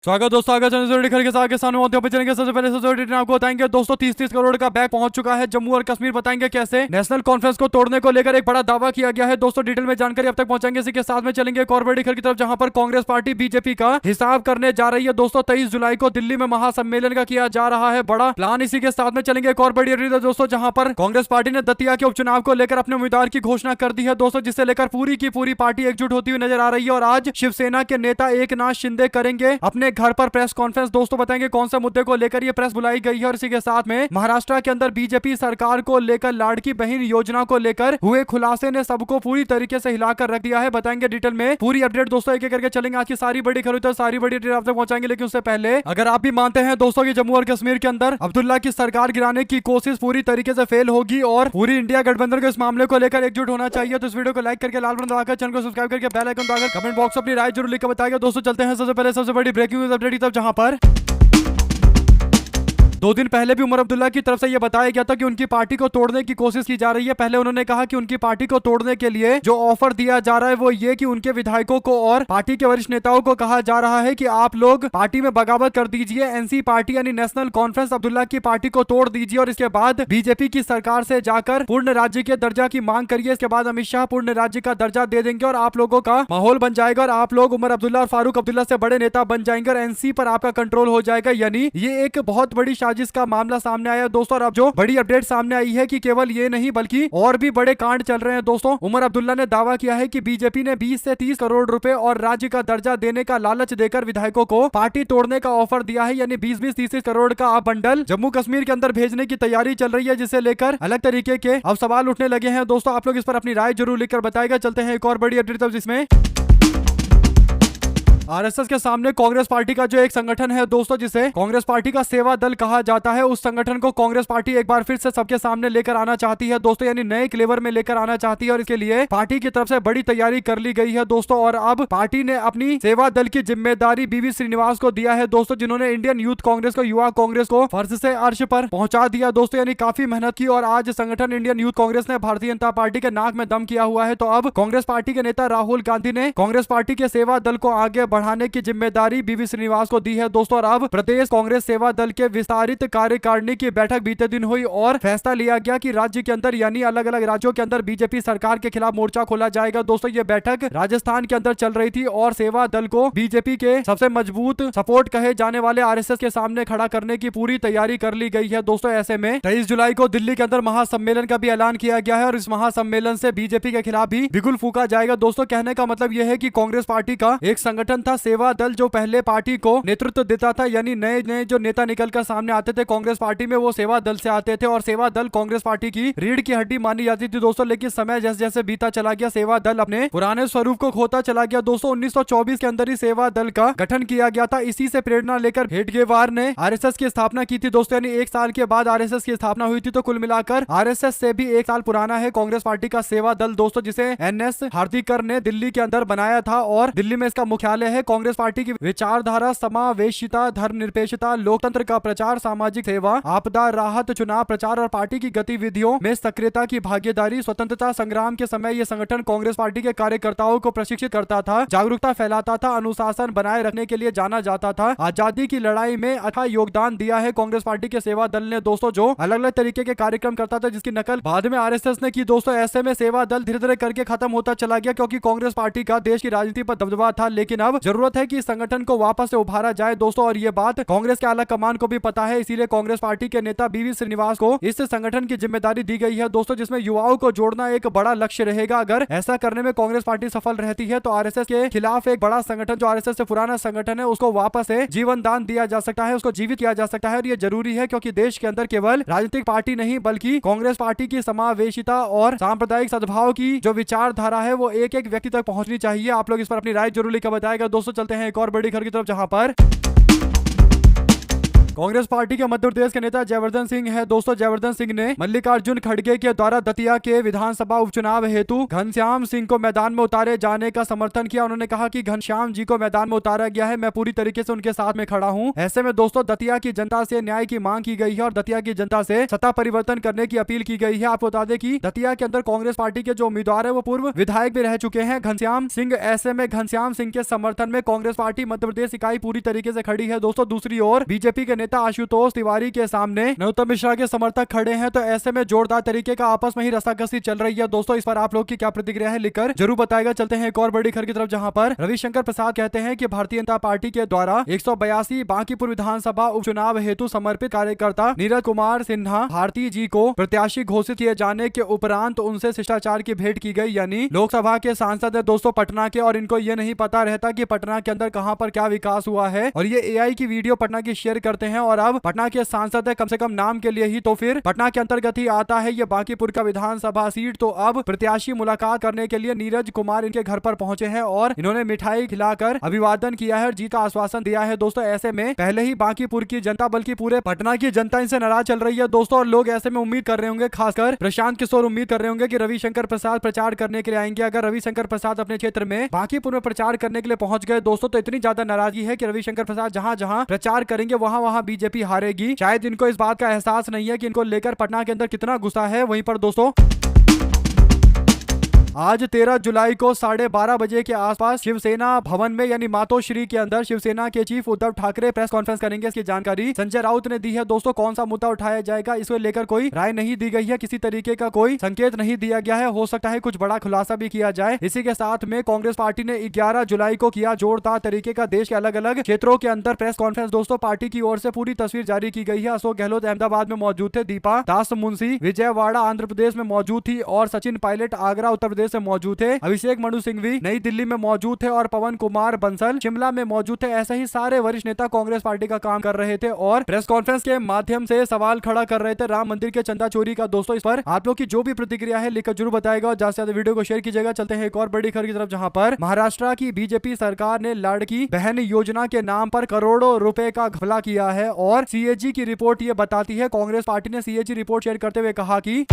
स्वागत दोस्तों, आगे के साथ किसान चलेंगे। सबसे पहले सोसाइटी आपको बताएंगे दोस्तों 30 करोड़ का बैग पहुंच चुका है जम्मू और कश्मीर। बताएंगे कैसे नेशनल कॉन्फ्रेंस को तोड़ने को लेकर एक बड़ा दावा किया गया है दोस्तों। डिटेल में जानकारी अब तक पहुंचाएंगे। इसी के साथ में चलेंगे एक और बड़ी खबर की तरफ, जहां पर कांग्रेस पार्टी बीजेपी का हिसाब करने जा रही है दोस्तों। 23 जुलाई को दिल्ली में महासम्मेलन का किया जा रहा है बड़ा प्लान। इसी के साथ में चलेंगे एक और बड़ी खबर दोस्तों, जहां पर कांग्रेस पार्टी ने दतिया के उपचुनाव को लेकर अपने उम्मीदवार की घोषणा कर दी है दोस्तों, जिसे लेकर पूरी की पूरी पार्टी एकजुट होती हुई नजर आ रही है। और आज शिवसेना के नेता एकनाथ शिंदे करेंगे अपने घर पर प्रेस कॉन्फ्रेंस। दोस्तों बताएंगे कौन सा मुद्दे को लेकर ये प्रेस बुलाई गई है। और इसी के साथ में महाराष्ट्र के अंदर बीजेपी सरकार को लेकर लाड़की बहन योजना को लेकर हुए खुलासे ने सबको पूरी तरीके से हिलाकर रख दिया है। बताएंगे डिटेल में पूरी अपडेट दोस्तों, एक एक करके चलेंगे। आज की सारी बड़ी खबरें तो सारी बड़ी अपडेट आप तक पहुंचाएंगे। लेकिन उससे पहले अगर आप भी मानते हैं दोस्तों की जम्मू और कश्मीर के अंदर अब्दुल्ला की सरकार गिराने की कोशिश पूरी तरीके से फेल होगी और पूरी इंडिया गठबंधन को इस मामले को लेकर एकजुट होना चाहिए, तो इस वीडियो को लाइक करके लाल बटन दबाकर चैनल को सब्सक्राइब करके बेल आइकन दबाकर कमेंट बॉक्स में अपनी राय जरूर लिखकर बताइएगा दोस्तों। चलते हैं सबसे पहले सबसे बड़ी ब्रेकिंग न्यूज अपडेट की तरफ, जहां पर 2 दिन पहले भी उमर अब्दुल्ला की तरफ से यह बताया गया था कि उनकी पार्टी को तोड़ने की कोशिश की जा रही है। पहले उन्होंने कहा कि उनकी पार्टी को तोड़ने के लिए जो ऑफर दिया जा रहा है वो ये कि उनके विधायकों को और पार्टी के वरिष्ठ नेताओं को कहा जा रहा है कि आप लोग पार्टी में बगावत कर दीजिए। एनसी पार्टी यानी नेशनल कॉन्फ्रेंस अब्दुल्ला की पार्टी को तोड़ दीजिए और इसके बाद बीजेपी की सरकार से जाकर पूर्ण राज्य के दर्जा की मांग करिए। इसके बाद अमित शाह पूर्ण राज्य का दर्जा दे देंगे और आप लोगों का माहौल बन जाएगा और आप लोग उमर अब्दुल्ला और फारूक अब्दुल्ला से बड़े नेता बन जाएंगे और एनसी पर आपका कंट्रोल हो जाएगा। यानी ये एक बहुत बड़ी साजिश का मामला सामने आया दोस्तों। और अब जो बड़ी अपडेट सामने आई है कि केवल ये नहीं बल्कि और भी बड़े कांड चल रहे हैं दोस्तों। उमर अब्दुल्ला ने दावा किया है कि बीजेपी ने 20 से 30 करोड़ रुपए और राज्य का दर्जा देने का लालच देकर विधायकों को पार्टी तोड़ने का ऑफर दिया है। यानी 20-20 30 करोड़ का बंडल जम्मू कश्मीर के अंदर भेजने की तैयारी चल रही है, जिसे लेकर अलग तरीके के अब सवाल उठने लगे हैं दोस्तों। आप लोग इस पर अपनी राय जरूर लिखकर बताएगा। चलते हैं एक और बड़ी अपडेट तब, जिसमें आरएसएस के सामने कांग्रेस पार्टी का जो एक संगठन है दोस्तों, जिसे कांग्रेस पार्टी का सेवा दल कहा जाता है, उस संगठन को कांग्रेस पार्टी एक बार फिर से सबके सामने लेकर आना चाहती है दोस्तों। यानी नए क्लेवर में लेकर आना चाहती है और इसके लिए पार्टी की तरफ से बड़ी तैयारी कर ली गई है दोस्तों। और अब पार्टी ने अपनी सेवा दल की जिम्मेदारी बीवी श्रीनिवास को दिया है दोस्तों, जिन्होंने इंडियन यूथ कांग्रेस को, युवा कांग्रेस को फर्ज से अर्श पर पहुंचा दिया दोस्तों। यानी काफी मेहनत की और आज संगठन इंडियन यूथ कांग्रेस ने भारतीय जनता पार्टी के नाक में दम किया हुआ है। तो अब कांग्रेस पार्टी के नेता राहुल गांधी ने कांग्रेस पार्टी के सेवा दल को आगे बढ़ाने की जिम्मेदारी बीवी श्रीनिवास को दी है दोस्तों। और अब प्रदेश कांग्रेस सेवा दल के विस्तारित कार्यकारिणी की बैठक बीते दिन हुई और फैसला लिया गया कि राज्य के अंदर यानी अलग अलग राज्यों के अंदर बीजेपी सरकार के खिलाफ मोर्चा खोला जाएगा दोस्तों। ये बैठक राजस्थान के अंदर चल रही थी और सेवा दल को बीजेपी के सबसे मजबूत सपोर्ट कहे जाने वाले आरएसएस के सामने खड़ा करने की पूरी तैयारी कर ली गई है दोस्तों। ऐसे में 23 जुलाई को दिल्ली के अंदर महासम्मेलन का भी ऐलान किया गया है और इस महासम्मेलन से बीजेपी के खिलाफ भी बिगुल फूका जाएगा दोस्तों। कहने का मतलब यह है कि कांग्रेस पार्टी का एक संगठन था सेवा दल, जो पहले पार्टी को नेतृत्व देता था। यानी नए नए जो नेता निकलकर सामने आते थे कांग्रेस पार्टी में, वो सेवा दल से आते थे और सेवा दल कांग्रेस पार्टी की रीढ़ की हड्डी मानी जाती थी दोस्तों। लेकिन समय जैसे जैसे बीता चला गया, सेवा दल अपने पुराने स्वरूप को खोता चला गया दोस्तों। 1924 के अंदर ही सेवा दल का गठन किया गया था। इसी से प्रेरणा लेकर हेडगेवार ने आरएसएस की स्थापना की थी दोस्तों। यानी 1 साल के बाद आरएसएस की स्थापना हुई थी। तो कुल मिलाकर आरएसएस से भी 1 साल पुराना है कांग्रेस पार्टी का सेवा दल दोस्तों, जिसे एनएस हार्दिकर ने दिल्ली के अंदर बनाया था और दिल्ली में इसका मुख्यालय है। कांग्रेस पार्टी की विचारधारा समावेशिता, धर्मनिरपेक्षता, लोकतंत्र का प्रचार, सामाजिक सेवा, आपदा राहत, चुनाव प्रचार और पार्टी की गतिविधियों में सक्रियता की भागीदारी। स्वतंत्रता संग्राम के समय यह संगठन कांग्रेस पार्टी के कार्यकर्ताओं को प्रशिक्षित करता था, जागरूकता फैलाता था, अनुशासन बनाए रखने के लिए जाना जाता था। आजादी की लड़ाई में अच्छा योगदान दिया है कांग्रेस पार्टी के सेवा दल ने दोस्तों, जो अलग अलग तरीके के कार्यक्रम करता था, जिसकी नकल बाद में आरएसएस ने की दोस्तों। ऐसे में सेवा दल धीरे धीरे करके खत्म होता चला गया, क्योंकि कांग्रेस पार्टी का देश की राजनीति पर दबदबा था। लेकिन अब जरूरत है कि इस संगठन को वापस से उभारा जाए दोस्तों, और ये बात कांग्रेस के आला कमान को भी पता है। इसीलिए कांग्रेस पार्टी के नेता बीवी श्रीनिवास को इस संगठन की जिम्मेदारी दी गई है दोस्तों, जिसमें युवाओं को जोड़ना एक बड़ा लक्ष्य रहेगा। अगर ऐसा करने में कांग्रेस पार्टी सफल रहती है तो आरएसएस के खिलाफ एक बड़ा संगठन, जो आरएसएस से पुराना संगठन है, उसको वापस से जीवन दान दिया जा सकता है, उसको जीवित किया जा सकता है। और ये जरूरी है क्योंकि देश के अंदर केवल राजनीतिक पार्टी नहीं बल्कि कांग्रेस पार्टी की समावेशिता और सांप्रदायिक सद्भाव की जो विचारधारा है वो एक एक व्यक्ति तक पहुंचनी चाहिए। आप लोग इस पर अपनी राय जरूर लिखकर बताएगा दोस्तों। चलते हैं एक और बड़ी खबर की तरफ, जहां पर कांग्रेस पार्टी के मध्य प्रदेश के नेता जयवर्धन सिंह है दोस्तों। जयवर्धन सिंह ने मल्लिकार्जुन खड़गे के द्वारा दतिया के विधानसभा उपचुनाव हेतु घनश्याम सिंह को मैदान में उतारे जाने का समर्थन किया। उन्होंने कहा कि घनश्याम जी को मैदान में उतारा गया है, मैं पूरी तरीके से उनके साथ में खड़ा हूं। ऐसे में दोस्तों दतिया की जनता से न्याय की मांग की गई है और दतिया की जनता से सत्ता परिवर्तन करने की अपील की गई है। आपको बता दें कि दतिया के अंदर कांग्रेस पार्टी के जो उम्मीदवार है वो पूर्व विधायक भी रह चुके हैं, घनश्याम सिंह। ऐसे में घनश्याम सिंह के समर्थन में कांग्रेस पार्टी मध्य प्रदेश इकाई पूरी तरीके से खड़ी है दोस्तों। दूसरी ओर बीजेपी के नेता आशुतोष तिवारी के सामने नरोत्तम मिश्रा के समर्थक खड़े हैं, तो ऐसे में जोरदार तरीके का आपस में ही रस्साकसी चल रही है दोस्तों। इस पर आप लोग की क्या प्रतिक्रिया है लिखकर जरूर बताएगा। चलते हैं एक और बड़ी खबर की तरफ, जहां पर रविशंकर प्रसाद कहते हैं कि भारतीय जनता पार्टी के द्वारा 182 बांकीपुर विधानसभा उपचुनाव हेतु समर्पित कार्यकर्ता नीरज कुमार सिन्हा भारती जी को प्रत्याशी घोषित किए जाने के उपरांत उनसे शिष्टाचार की भेंट की गई। यानी लोकसभा के सांसद है दोस्तों पटना के, और इनको ये नहीं पता रहता कि पटना के अंदर कहां पर क्या विकास हुआ है, और ये एआई की वीडियो पटना की शेयर करते हैं। और अब पटना के सांसद है कम से कम नाम के लिए ही, तो फिर पटना के अंतर्गत ही आता है ये बांकीपुर का विधानसभा सीट। तो अब प्रत्याशी मुलाकात करने के लिए नीरज कुमार इनके घर पर पहुंचे हैं और इन्होंने मिठाई खिलाकर अभिवादन किया है और जीत का आश्वासन दिया है दोस्तों। ऐसे में पहले ही बांकीपुर की जनता बल्कि पूरे पटना की जनता इनसे नाराज चल रही है दोस्तों, और लोग ऐसे में उम्मीद कर रहे होंगे, खासकर प्रशांत किशोर उम्मीद कर रहे होंगे कि रविशंकर प्रसाद प्रचार करने के लिए आएंगे। अगर रविशंकर प्रसाद अपने क्षेत्र में बांकीपुर में प्रचार करने के लिए पहुंच गए दोस्तों, तो इतनी ज्यादा नाराजगी है कि रविशंकर प्रसाद जहां जहां प्रचार करेंगे वहां वहां बीजेपी हारेगी। शायद इनको इस बात का एहसास नहीं है कि इनको लेकर पटना के अंदर कितना गुस्सा है। वहीं पर दोस्तों आज 13 जुलाई को 12:30 बजे के आसपास शिवसेना भवन में यानी मातोश्री के अंदर शिवसेना के chief Uddhav Thackeray press conference करेंगे। इसकी जानकारी संजय राउत ने दी है दोस्तों। कौन सा मुद्दा उठाया जाएगा इसको लेकर कोई राय नहीं दी गई है, किसी तरीके का कोई संकेत नहीं दिया गया है। हो सकता है कुछ बड़ा खुलासा भी किया जाए। इसी के साथ में कांग्रेस पार्टी ने 11 जुलाई को किया जोरदार तरीके का देश के अलग अलग क्षेत्रों के अंदर प्रेस कॉन्फ्रेंस दोस्तों। पार्टी की ओर से पूरी तस्वीर जारी की गई है। अशोक गहलोत अहमदाबाद में मौजूद थे, दीपा दास मुंशी विजयवाड़ा आंध्र प्रदेश में मौजूद थी, और सचिन पायलट आगरा उत्तर प्रदेश से मौजूद थे। अभिषेक मनु सिंघवी नई दिल्ली में मौजूद थे और पवन कुमार बंसल शिमला में मौजूद थे। ऐसे ही सारे वरिष्ठ नेता कांग्रेस पार्टी का काम कर रहे थे और प्रेस कॉन्फ्रेंस के माध्यम से सवाल खड़ा कर रहे थे राम मंदिर के चंदा चोरी का दोस्तों। इस पर आप लोग की जो भी प्रतिक्रिया है लिखकर जरूर बताएगा और ज्यादा से ज्यादा वीडियो को शेयर कीजिएगा। चलते हैं एक और बड़ी खबर की तरफ, जहां पर महाराष्ट्र की बीजेपी सरकार ने लड़की बहन योजना के नाम पर करोड़ों रुपए का घपला किया है और सीएजी की रिपोर्ट ये बताती है। कांग्रेस पार्टी ने सीएजी रिपोर्ट शेयर करते हुए कहा कि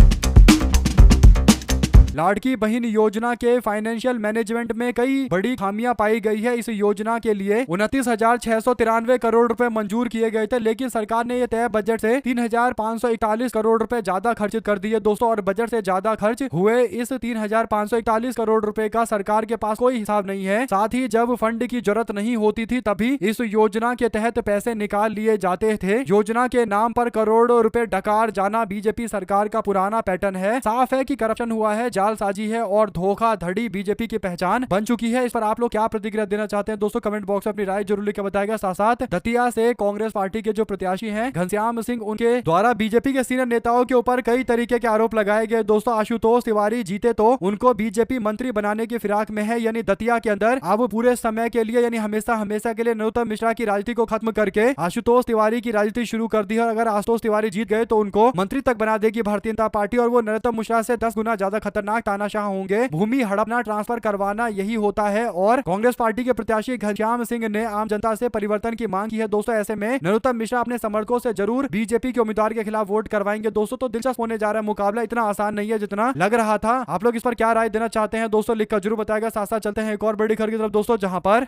लाड़की बहन योजना के फाइनेंशियल मैनेजमेंट में कई बड़ी खामियां पाई गई है। इस योजना के लिए 29,693 करोड़ रुपए मंजूर किए गए थे, लेकिन सरकार ने यह तय बजट से 3,541 करोड़ रुपए ज्यादा खर्च कर दिए दोस्तों। और बजट से ज्यादा खर्च हुए इस 3,541 करोड़ रुपए का सरकार के पास कोई हिसाब नहीं है। साथ ही जब फंड की जरूरत नहीं होती थी तभी इस योजना के तहत पैसे निकाल लिए जाते थे। योजना के नाम पर करोड़ों रुपए डकार जाना बीजेपी सरकार का पुराना पैटर्न है। साफ है कि करप्शन हुआ है, जालसाजी है और धोखाधड़ी बीजेपी की पहचान बन चुकी है। इस पर आप लोग क्या प्रतिक्रिया देना चाहते हैं दोस्तों, कमेंट बॉक्स में अपनी राय जरूर लिखकर बताएगा। साथ साथ दतिया से कांग्रेस पार्टी के जो प्रत्याशी हैं घनश्याम सिंह, उनके द्वारा बीजेपी के सीनियर नेताओं के ऊपर कई तरीके के आरोप लगाए गए दोस्तों। आशुतोष तिवारी जीते तो उनको बीजेपी मंत्री बनाने की फिराक में है, यानी दतिया के अंदर अब पूरे समय के लिए यानी हमेशा हमेशा के लिए नरोत्तम मिश्रा की राजनीति को खत्म करके आशुतोष तिवारी की राजनीति शुरू कर दी है। और अगर आशुतोष तिवारी जीत गए तो उनको मंत्री तक बना देगी भारतीय जनता पार्टी, और वो नरोत्तम मिश्रा से 10 गुना ज्यादा खतरनाक तानाशाह होंगे। भूमि हड़पना, ट्रांसफर करवाना, यही होता है। और कांग्रेस पार्टी के प्रत्याशी घनश्याम सिंह ने आम जनता से परिवर्तन की मांग की है दोस्तों। ऐसे में नरोत्तम मिश्रा अपने समर्थकों से जरूर बीजेपी के उम्मीदवार के खिलाफ वोट करवाएंगे दोस्तों। तो दिलचस्प होने जा रहा है मुकाबला, इतना आसान नहीं है जितना लग रहा था। आप लोग इस पर क्या राय देना चाहते हैं दोस्तों, लिखकर जरूर बताएगा। साथ साथ चलते हैं एक और बड़ी खबर की तरफ दोस्तों, जहां पर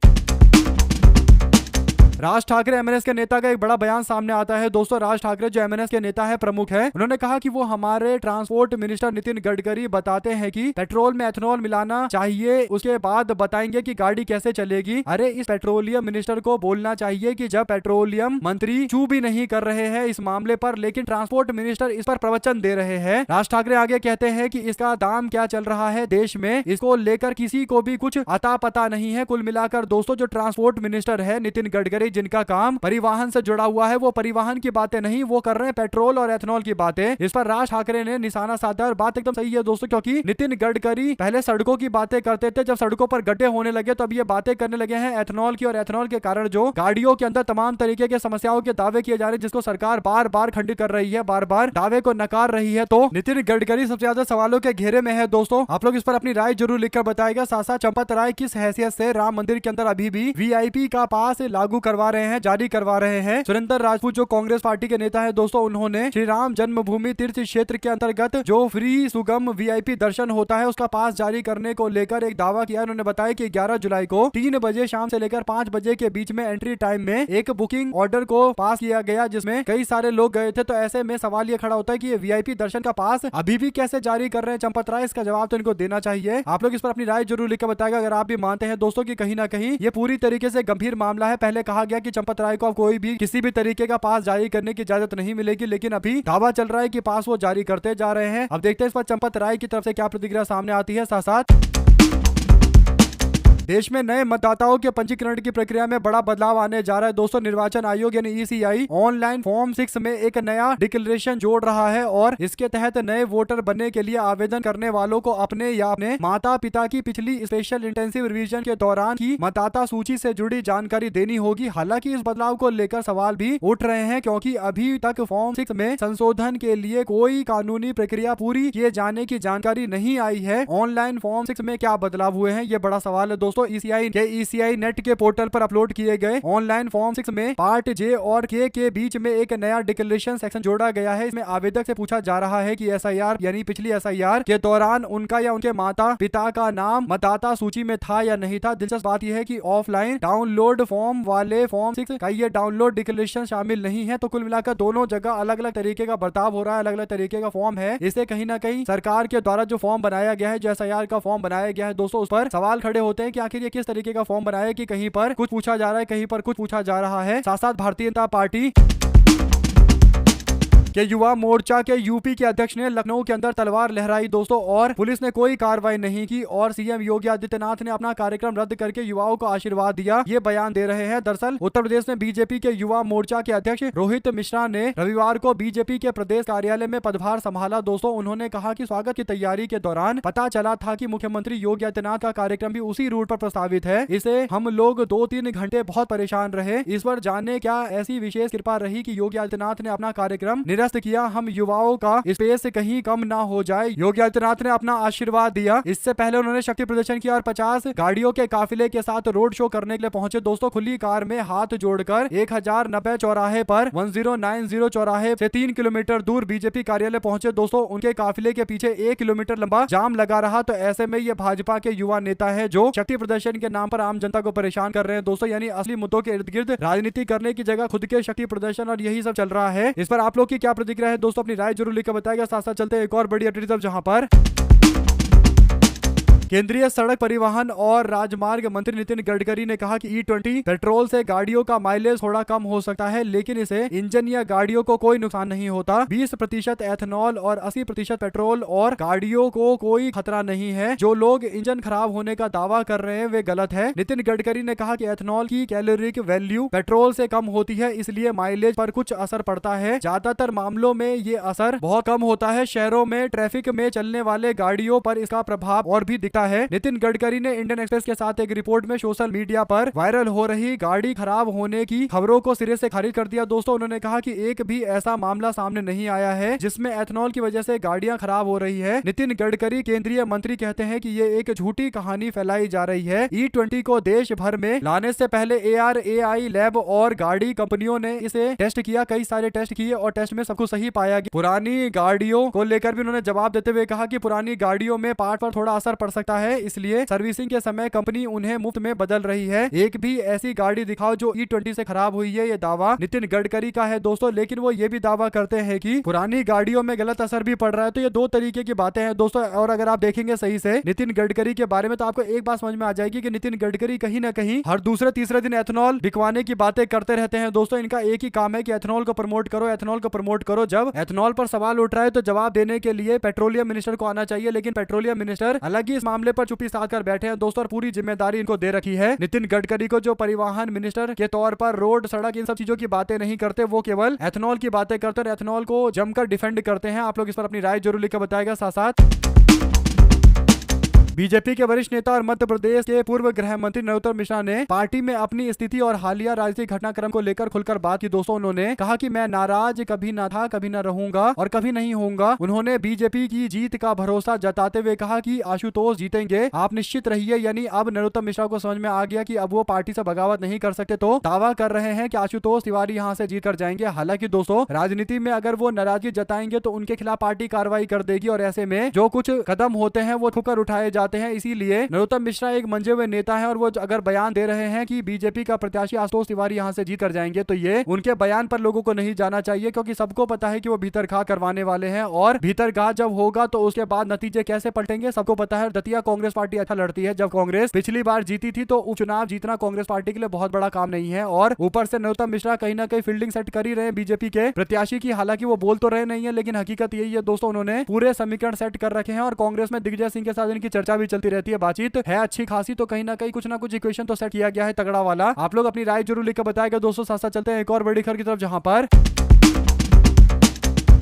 राज ठाकरे एमएनएस के नेता का एक बड़ा बयान सामने आता है दोस्तों। राज ठाकरे जो एमएनएस के नेता है, प्रमुख है, उन्होंने कहा कि वो हमारे ट्रांसपोर्ट मिनिस्टर नितिन गडकरी बताते हैं कि पेट्रोल में एथेनॉल मिलाना चाहिए, उसके बाद बताएंगे कि गाड़ी कैसे चलेगी। अरे इस पेट्रोलियम मिनिस्टर को बोलना चाहिए कि जब पेट्रोलियम मंत्री चू भी नहीं कर रहे हैं इस मामले पर, लेकिन ट्रांसपोर्ट मिनिस्टर इस पर प्रवचन दे रहे हैं। राज ठाकरे आगे कहते हैं कि इसका दाम क्या चल रहा है देश में, इसको लेकर किसी को भी कुछ अता पता नहीं है। कुल मिलाकर दोस्तों जो ट्रांसपोर्ट मिनिस्टर है नितिन गडकरी, जिनका काम परिवहन से जुड़ा हुआ है, वो परिवहन की बातें नहीं, वो कर रहे हैं पेट्रोल और एथेनॉल की बातें। इस पर राज ठाकरे ने निशाना साधा और बात एकदम सही है दोस्तों, क्योंकि नितिन गडकरी पहले सड़कों की बातें करते थे, जब सड़कों पर गड्ढे होने लगे तो अब ये बातें करने लगे हैं एथेनॉल की, और एथेनॉल के कारण जो गाड़ियों के अंदर तमाम तरीके के समस्याओं के दावे किए जा रहे हैं, जिसको सरकार बार बार खंडित कर रही है, बार बार दावे को नकार रही है। तो नितिन गडकरी सबसे ज्यादा सवालों के घेरे में है दोस्तों। आप लोग इस पर अपनी राय जरूर लिखकर बताएगा। साथ साथ चंपत राय किस हैसियत से राम मंदिर के अंदर अभी भी वीआईपी का पास लागू करवा करवा रहे हैं, जारी करवा रहे हैं। सुरेंद्र राजपूत जो कांग्रेस पार्टी के नेता है दोस्तों, उन्होंने श्री राम जन्मभूमि तीर्थ क्षेत्र के अंतर्गत जो फ्री सुगम वीआईपी दर्शन होता है उसका पास जारी करने को लेकर एक दावा किया। उन्होंने बताया कि 11 जुलाई को 3 बजे शाम से लेकर 5 बजे के बीच में एंट्री टाइम में एक बुकिंग ऑर्डर को पास किया गया, जिसमें कई सारे लोग गए थे। तो ऐसे में सवाल ये खड़ा होता है कि ये वीआईपी दर्शन का पास अभी भी कैसे जारी कर रहे हैं चंपत राय? इसका जवाब तो इनको देना चाहिए। आप लोग इस पर अपनी राय जरूर लिखकर बताएगा अगर आप भी मानते हैं दोस्तों कि कहीं ना कहीं ये पूरी तरीके से गंभीर मामला है। पहले कहा गया कि चंपत राय को अब कोई भी किसी भी तरीके का पास जारी करने की इजाजत नहीं मिलेगी, लेकिन अभी दावा चल रहा है कि पास वो जारी करते जा रहे हैं। अब देखते हैं इस पर चंपत राय की तरफ से क्या प्रतिक्रिया सामने आती है। साथ साथ देश में नए मतदाताओं के पंजीकरण की प्रक्रिया में बड़ा बदलाव आने जा रहा है दोस्तों। निर्वाचन आयोग यानी ईसीआई ऑनलाइन फॉर्म 6 में एक नया डिक्लेरेशन जोड़ रहा है और इसके तहत नए वोटर बनने के लिए आवेदन करने वालों को अपने या अपने माता पिता की पिछली स्पेशल इंटेंसिव रिवीजन के दौरान की मतदाता सूची से जुड़ी जानकारी देनी होगी। हालांकि इस बदलाव को लेकर सवाल भी उठ रहे हैं, क्योंकि अभी तक फॉर्म 6 में संशोधन के लिए कोई कानूनी प्रक्रिया पूरी किए जाने की जानकारी नहीं आई है। ऑनलाइन फॉर्म 6 में क्या बदलाव हुए हैं, ये बड़ा सवाल है दोस्तों। ईसीआई नेट के पोर्टल पर अपलोड किए गए ऑनलाइन फॉर्म 6 में पार्ट जे और के बीच में एक नया डिक्लेरेशन सेक्शन जोड़ा गया है। इसमें आवेदक से पूछा जा रहा है कि एसआईआर यानी पिछली एसआईआर के दौरान उनका या उनके माता पिता का नाम मतदाता सूची में था या नहीं था। दिलचस्प बात यह है कि ऑफलाइन डाउनलोड फॉर्म वाले फॉर्म 6 का ये डाउनलोड डिक्लेरेशन शामिल नहीं है। तो कुल मिलाकर दोनों जगह अलग अलग तरीके का बर्ताव हो रहा है, अलग अलग तरीके का फॉर्म है। इससे कहीं ना कहीं सरकार के द्वारा जो फॉर्म बनाया गया है, जो एसआईआर का फॉर्म बनाया गया है दोस्तों, उस पर सवाल खड़े होते हैं कि आखिर ये किस तरीके का फॉर्म बनाया है कि कहीं पर कुछ पूछा जा रहा है, कहीं पर कुछ पूछा जा रहा है। साथ साथ भारतीय जनता पार्टी के युवा मोर्चा के यूपी के अध्यक्ष ने लखनऊ के अंदर तलवार लहराई दोस्तों, और पुलिस ने कोई कार्रवाई नहीं की और सीएम योगी आदित्यनाथ ने अपना कार्यक्रम रद्द करके युवाओं को आशीर्वाद दिया, ये बयान दे रहे हैं। दरअसल उत्तर प्रदेश में बीजेपी के युवा मोर्चा के अध्यक्ष रोहित मिश्रा ने रविवार को बीजेपी के प्रदेश कार्यालय में पदभार संभाला दोस्तों। उन्होंने कहा कि स्वागत की तैयारी के दौरान पता चला था कि मुख्यमंत्री योगी आदित्यनाथ का कार्यक्रम भी उसी रूट पर प्रस्तावित है। इसे हम लोग 2-3 घंटे बहुत परेशान रहे। इस पर जाने क्या ऐसी विशेष कृपा रही कि योगी आदित्यनाथ ने अपना कार्यक्रम निरस्त किया। हम युवाओं का स्पेस कहीं कम ना हो जाए, योगी आदित्यनाथ ने अपना आशीर्वाद दिया। इससे पहले उन्होंने शक्ति प्रदर्शन किया और 50 गाड़ियों के काफिले के साथ रोड शो करने के लिए पहुंचे दोस्तों। खुली कार में हाथ जोड़कर 1090 चौराहे पर 1090 चौराहे से 3 किलोमीटर दूर बीजेपी कार्यालय पहुंचे दोस्तों। उनके काफिले के पीछे 1 किलोमीटर लंबा जाम लगा रहा। तो ऐसे में ये भाजपा के युवा नेता है जो शक्ति प्रदर्शन के नाम पर आम जनता को परेशान कर रहे हैं दोस्तों। यानी असली मुद्दों के इर्द गिर्द राजनीति करने की जगह खुद के शक्ति प्रदर्शन और यही सब चल रहा है। इस पर आप लोग की क्या प्रतिक्रिया है दोस्तों, अपनी राय जरूर लिखकर बताएगा। साथ साथ चलते हैं एक और बड़ी अपडेट जहां पर केंद्रीय सड़क परिवहन और राजमार्ग मंत्री नितिन गडकरी ने कहा कि E20 पेट्रोल से गाड़ियों का माइलेज थोड़ा कम हो सकता है, लेकिन इसे इंजन या गाड़ियों को कोई नुकसान नहीं होता। 20% एथेनॉल और 80% पेट्रोल और गाड़ियों को कोई खतरा नहीं है। जो लोग इंजन खराब होने का दावा कर रहे हैं वे गलत है। नितिन गडकरी ने कहा कि एथेनॉल की कैलोरिक वैल्यू पेट्रोल से कम होती है, इसलिए माइलेज पर कुछ असर पड़ता है। ज्यादातर मामलों में ये असर बहुत कम होता है। शहरों में ट्रैफिक में चलने वाले गाड़ियों पर इसका प्रभाव और भी दिखता है। नितिन गडकरी ने इंडियन एक्सप्रेस के साथ एक रिपोर्ट में सोशल मीडिया पर वायरल हो रही गाड़ी खराब होने की खबरों को सिरे से खारिज कर दिया दोस्तों। उन्होंने कहा कि एक भी ऐसा मामला सामने नहीं आया है जिसमें एथेनॉल की वजह से गाड़ियां खराब हो रही है। नितिन गडकरी केंद्रीय मंत्री कहते हैं कि ये एक झूठी कहानी फैलाई जा रही है। E20 को देश भर में लाने से पहले ARAI लैब और गाड़ी कंपनियों ने इसे टेस्ट किया, कई सारे टेस्ट किए और टेस्ट में सब कुछ सही पाया गया। पुरानी गाड़ियों को लेकर भी उन्होंने जवाब देते हुए कहा कि पुरानी गाड़ियों में पार्ट पर थोड़ा असर पड़ सकता है, इसलिए सर्विसिंग के समय कंपनी उन्हें मुफ्त में बदल रही है। एक भी ऐसी गाड़ी दिखाओ जो E20 से खराब हुई है। ये दावा नितिन गडकरी का है दोस्तों, लेकिन वो ये भी दावा करते हैं कि पुरानी गाड़ियों में गलत असर भी पड़ रहा है। तो ये दो तरीके की बातें हैं दोस्तों। और अगर आप देखेंगे सही से नितिन गडकरी के बारे में तो आपको एक बात समझ में आ जाएगी कि नितिन गडकरी कहीं ना कहीं हर दूसरे तीसरे दिन एथेनॉल बिकवाने की बातें करते रहते हैं दोस्तों। इनका एक ही काम है कि एथेनॉल को प्रमोट करो, एथेनॉल को प्रमोट करो। जब एथेनॉल पर सवाल उठ रहा है तो जवाब देने के लिए पेट्रोलियम मिनिस्टर को आना चाहिए, लेकिन पेट्रोलियम मिनिस्टर अलग ही इस मामले पर चुप्पी साध कर बैठे हैं दोस्तों। और पूरी जिम्मेदारी इनको दे रखी है। नितिन गडकरी को जो परिवहन मिनिस्टर के तौर पर रोड सड़क इन सब चीजों की बातें नहीं करते, वो केवल एथेनॉल की बातें करते हैं, एथेनॉल को जमकर डिफेंड करते हैं। आप लोग इस पर अपनी राय जरूर लिखकर बताएगा। साथ साथ बीजेपी के वरिष्ठ नेता और मध्य प्रदेश के पूर्व गृह मंत्री नरोत्तम मिश्रा ने पार्टी में अपनी स्थिति और हालिया राजनीतिक घटनाक्रम को लेकर खुलकर बात की। दोस्तों उन्होंने कहा कि मैं नाराज कभी न था, कभी न रहूंगा और कभी नहीं होऊंगा। उन्होंने बीजेपी की जीत का भरोसा जताते हुए कहा कि आशुतोष जीतेंगे, आप निश्चित रहिए। यानी अब नरोत्तम मिश्रा को समझ में आ गया कि अब वो पार्टी से बगावत नहीं कर सकते, तो दावा कर रहे हैं कि आशुतोष तिवारी यहां से जीत कर जाएंगे। हालांकि दोस्तों राजनीति में अगर वो नाराजगी जताएंगे तो उनके खिलाफ पार्टी कार्रवाई कर देगी और ऐसे में जो कुछ कदम होते हैं वो ठुकर उठाए जाते हैं। इसीलिए नरोत्तम मिश्रा एक मंजे हुए नेता है और वो अगर बयान दे रहे हैं कि बीजेपी का प्रत्याशी आशुतोष तिवारी यहां से जीत कर जाएंगे, तो ये उनके बयान पर लोगों को नहीं जाना चाहिए, क्योंकि सबको पता है कि वो भीतर घा करवाने वाले हैं और भीतर घा जब होगा तो उसके बाद नतीजे कैसे पलटेंगे सबको पता है। दतिया कांग्रेस पार्टी अच्छा लड़ती है। जब कांग्रेस पिछली बार जीती थी तो उपचुनाव जीतना कांग्रेस पार्टी के लिए बहुत बड़ा काम नहीं है और ऊपर से नरोत्तम मिश्रा कहीं ना कहीं फील्डिंग सेट कर ही रहे हैं बीजेपी के प्रत्याशी की। हालांकि वो बोल तो रहे नहीं है, लेकिन हकीकत यही है दोस्तों, उन्होंने पूरे समीकरण सेट कर रखे हैं और कांग्रेस में दिग्विजय सिंह के साथ इनकी चर्चा भी चलती रहती है, बातचीत है अच्छी खासी। तो कहीं ना कहीं कुछ ना कुछ इक्वेशन तो सेट किया गया है तगड़ा वाला। आप लोग अपनी राय जरूर लिखकर बताएगा दोस्तों। साथ साथ चलते हैं एक और बड़ी खबर की तरफ, जहां पर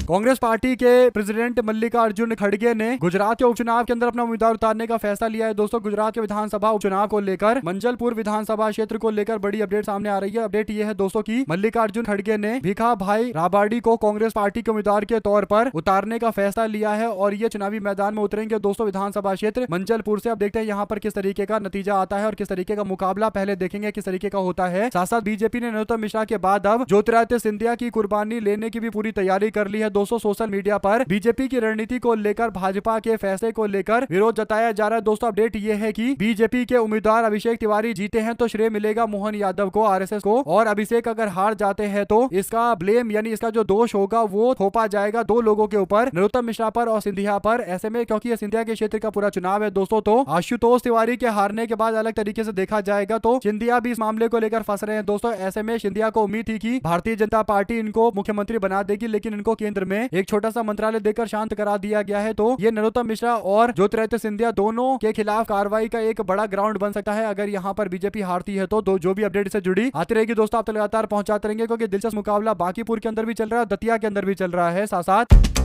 कांग्रेस पार्टी के प्रेसिडेंट मल्लिकार्जुन खड़गे ने गुजरात के उपचुनाव के अंदर अपना उम्मीदवार उतारने का फैसला लिया है। दोस्तों गुजरात के विधानसभा उपचुनाव को लेकर मंजलपुर विधानसभा क्षेत्र को लेकर बड़ी अपडेट सामने आ रही है। अपडेट ये है दोस्तों की मल्लिकार्जुन खड़गे ने भीखा भाई राबाड़ी को कांग्रेस पार्टी के उम्मीदवार के तौर पर उतारने का फैसला लिया है और ये चुनावी मैदान में उतरेंगे दोस्तों विधानसभा क्षेत्र मंजलपुर से। अब देखते हैं यहाँ पर किस तरीके का नतीजा आता है और किस तरीके का मुकाबला पहले देखेंगे किस तरीके का होता है। साथ साथ बीजेपी ने नरोत्तम मिश्रा के बाद अब ज्योतिरादित्य सिंधिया की कुर्बानी लेने की भी पूरी तैयारी कर ली है। दोस्तों सोशल मीडिया पर बीजेपी की रणनीति को लेकर भाजपा के फैसले को लेकर विरोध जताया जा रहा है। दोस्तों अपडेट ये है कि बीजेपी के उम्मीदवार अभिषेक तिवारी जीते हैं तो श्रेय मिलेगा मोहन यादव को, आरएसएस को, और अभिषेक अगर हार जाते हैं तो इसका ब्लेम यानी इसका जो दोष होगा वो थोपा जाएगा दो लोगों के ऊपर, नरोत्तम मिश्रा पर और सिंधिया पर। ऐसे में क्योंकि सिंधिया के क्षेत्र का पूरा चुनाव है दोस्तों, तो आशुतोष तिवारी के हारने के बाद अलग तरीके से देखा जाएगा तो सिंधिया भी इस मामले को लेकर फंस रहे हैं दोस्तों। ऐसे में सिंधिया को उम्मीद थी कि भारतीय जनता पार्टी इनको मुख्यमंत्री बना देगी, लेकिन इनको केंद्र में एक छोटा सा मंत्रालय देकर शांत करा दिया गया है। तो ये नरोत्तम मिश्रा और ज्योतिरादित्य सिंधिया दोनों के खिलाफ कार्रवाई का एक बड़ा ग्राउंड बन सकता है अगर यहाँ पर बीजेपी हारती है तो। जो भी अपडेट से जुड़ी आती रहेगी दोस्तों आप तो लगातार पहुंचाते रहेंगे, क्योंकि दिलचस्प मुकाबला बांकीपुर के अंदर भी चल रहा है, दतिया के अंदर भी चल रहा है। साथ साथ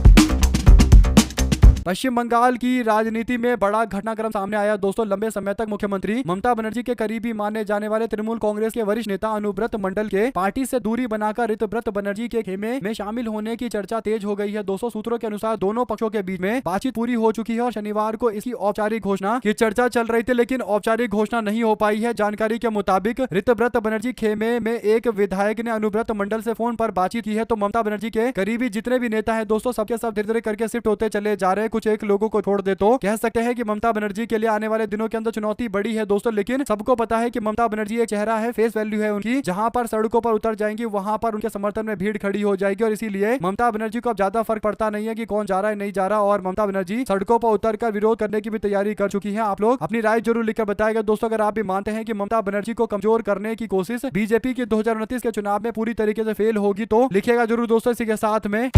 पश्चिम बंगाल की राजनीति में बड़ा घटनाक्रम सामने आया दोस्तों। लंबे समय तक मुख्यमंत्री ममता बनर्जी के करीबी माने जाने वाले तृणमूल कांग्रेस के वरिष्ठ नेता अनुव्रत मंडल के पार्टी से दूरी बनाकर ऋतव्रत बनर्जी के खेमे में शामिल होने की चर्चा तेज हो गई है दोस्तों। सूत्रों के अनुसार दोनों पक्षों के बीच में बातचीत पूरी हो चुकी है और शनिवार को इसकी औपचारिक घोषणा की चर्चा चल रही थी, लेकिन औपचारिक घोषणा नहीं हो पाई है। जानकारी के मुताबिक ऋतव्रत बनर्जी खेमे में एक विधायक ने अनुव्रत मंडल से फोन पर बातचीत की है। तो ममता बनर्जी के करीबी जितने भी नेता है दोस्तों सबके सब धीरे धीरे करके शिफ्ट होते चले जा रहे हैं। कुछ एक लोगों को दे तो कह सकते हैं कि ममता बनर्जी के लिए आने वाले दिनों के अंदर चुनौती बड़ी है दोस्तों। लेकिन सबको पता है कि ममता बनर्जी एक चेहरा है, फेस वैल्यू है उनकी, जहां पर सड़कों पर उतर जाएंगी वहां पर उनके समर्थन में भीड़ खड़ी हो जाएगी और इसीलिए ममता बनर्जी को अब ज्यादा फर्क पड़ता नहीं है कि कौन जा रहा है नहीं जा रहा, और ममता बनर्जी सड़कों पर उतरकर विरोध करने की भी तैयारी कर चुकी है। आप लोग अपनी राय जरूर लिखकर बताएगा दोस्तों अगर आप भी मानते हैं कि ममता बनर्जी को कमजोर करने की कोशिश बीजेपी की 2029 के चुनाव में पूरी तरीके से फेल होगी, तो लिखिएगा जरूर दोस्तों। इसी के साथ में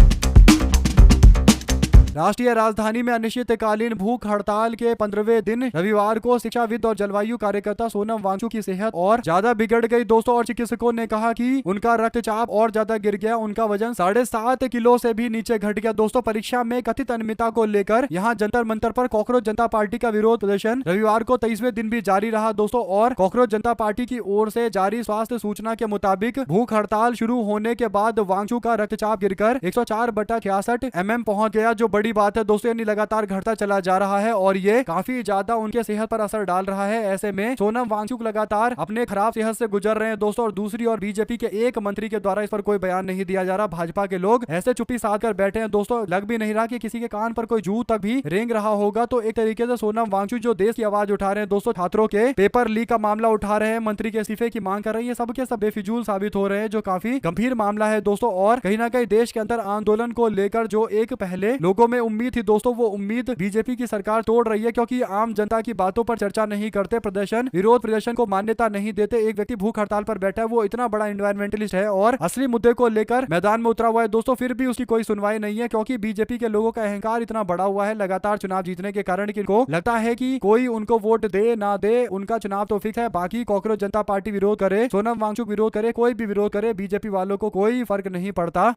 राष्ट्रीय राजधानी में अनिश्चितकालीन भूख हड़ताल के 15वें दिन रविवार को शिक्षाविद और जलवायु कार्यकर्ता सोनम वांगचुक की सेहत और ज्यादा बिगड़ गई दोस्तों, और चिकित्सकों ने कहा कि उनका रक्तचाप और ज्यादा गिर गया, उनका वजन 7.5 किलो से भी नीचे घट गया दोस्तों। परीक्षा में कथित अनियमितता को लेकर यहां जंतर मंतर पर कॉकरोच जनता पार्टी का विरोध प्रदर्शन रविवार को 23वें दिन भी जारी रहा दोस्तों, और कॉकरोच जनता पार्टी की ओर से जारी स्वास्थ्य सूचना के मुताबिक भूख हड़ताल शुरू होने के बाद वांगचुक का रक्तचाप गिरकर 104/66 mm पहुंच गया, जो बड़ी बात है दोस्तों। यानी लगातार घटता चला जा रहा है और ये काफी ज्यादा उनके सेहत पर असर डाल रहा है। ऐसे में सोनम वांगचुक लगातार अपने खराब सेहत से गुजर रहे हैं दोस्तों, और दूसरी ओर बीजेपी के एक मंत्री के द्वारा इस पर कोई बयान नहीं दिया जा रहा। भाजपा के लोग ऐसे चुप्पी साध कर बैठे हैं दोस्तों, लग भी नहीं रहा कि किसी के कान पर कोई जू तक भी रेंग रहा होगा। तो एक तरीके से सोनम वांगचुक जो देश की आवाज उठा रहे हैं दोस्तों, छात्रों के पेपर लीक का मामला उठा रहे हैं, मंत्री के इस्तीफे की मांग कर रहे हैं, ये सबके सब बेफिजूल साबित हो रहे हैं, जो काफी गंभीर मामला है दोस्तों। और कहीं ना कहीं देश के अंदर आंदोलन को लेकर जो एक पहले लोगों में उम्मीद थी दोस्तों, वो उम्मीद बीजेपी की सरकार तोड़ रही है, क्योंकि आम जनता की बातों पर चर्चा नहीं करते, प्रदर्शन विरोध प्रदर्शन को मान्यता नहीं देते। एक व्यक्ति भूख हड़ताल पर बैठा है, वो इतना बड़ा इन्वायरमेंटलिस्ट है और असली मुद्दे को लेकर मैदान में उतरा हुआ है दोस्तों, फिर भी उसकी कोई सुनवाई नहीं है, क्योंकि बीजेपी के लोगों का अहंकार इतना बड़ा हुआ है लगातार चुनाव जीतने के कारण कि इनको लगता है कि कोई उनको वोट दे ना दे, उनका चुनाव तो फिक्स है। बाकी कॉकरोच जनता पार्टी विरोध करे, सोनम वांगचुक विरोध करे, कोई भी विरोध करे, बीजेपी वालों को कोई फर्क नहीं पड़ता।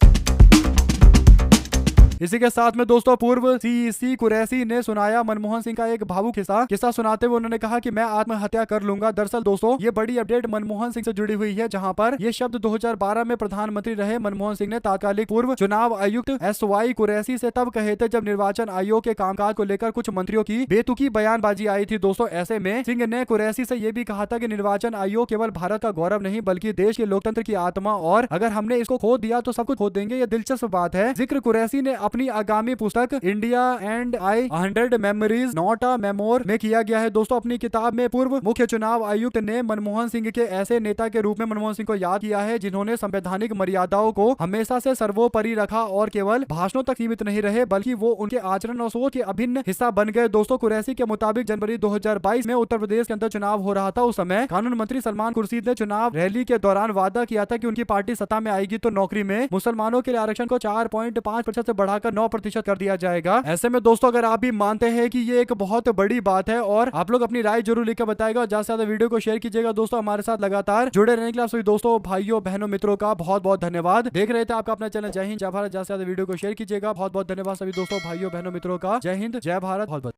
इसी के साथ में दोस्तों पूर्व सीईसी कुरैशी ने सुनाया मनमोहन सिंह का एक भावुक किस्सा सुनाते हुए उन्होंने कहा कि मैं आत्महत्या कर लूंगा। दरअसल दोस्तों ये बड़ी अपडेट मनमोहन सिंह से जुड़ी हुई है, जहां पर ये शब्द 2012 में प्रधानमंत्री रहे मनमोहन सिंह ने तात्कालिक पूर्व चुनाव आयुक्त एसवाई कुरैशी से तब कहे थे जब निर्वाचन आयोग के कामकाज को लेकर कुछ मंत्रियों की बेतुकी बयानबाजी आई थी। दोस्तों ऐसे में सिंह ने कुरैशी से यह भी कहा था कि निर्वाचन आयोग केवल भारत का गौरव नहीं बल्कि देश के लोकतंत्र की आत्मा, और अगर हमने इसको खो दिया तो सब कुछ खो देंगे। यह दिलचस्प बात है। जिक्र कुरैशी ने अपनी आगामी पुस्तक India and I 100 memories not a memoir में किया गया है। दोस्तों अपनी किताब में पूर्व मुख्य चुनाव आयुक्त ने मनमोहन सिंह के ऐसे नेता के रूप में मनमोहन सिंह को याद किया है जिन्होंने संवैधानिक मर्यादाओं को हमेशा से सर्वोपरि रखा और केवल भाषणों तक सीमित नहीं रहे बल्कि वो उनके आचरण और सोच के अभिन्न हिस्सा बन गए। दोस्तों कुरैशी के मुताबिक जनवरी 2022 में उत्तर प्रदेश के अंदर चुनाव हो रहा था। उस समय कानून मंत्री सलमान खुर्शीद ने चुनाव रैली के दौरान वादा किया था कि उनकी पार्टी सत्ता में आएगी तो नौकरी में मुसलमानों के लिए आरक्षण को 4.5% से बढ़ाकर 9% कर दिया जाएगा। ऐसे में दोस्तों अगर आप भी मानते हैं कि ये एक बहुत बड़ी बात है और आप लोग अपनी राय जरूर लिखकर बताएगा और ज्यादा से ज्यादा वीडियो को शेयर कीजिएगा। दोस्तों हमारे साथ लगातार जुड़े रहने के लिए आप सभी दोस्तों भाइयों बहनों मित्रों का बहुत बहुत धन्यवाद। देख रहे थे आपका अपना चैनल जय हिंद जय भारत। ज्यादा से ज्यादा वीडियो को शेयर कीजिएगा। बहुत बहुत धन्यवाद सभी दोस्तों भाइयों बहनों मित्रों का। जय हिंद जय भारत। बहुत बहुत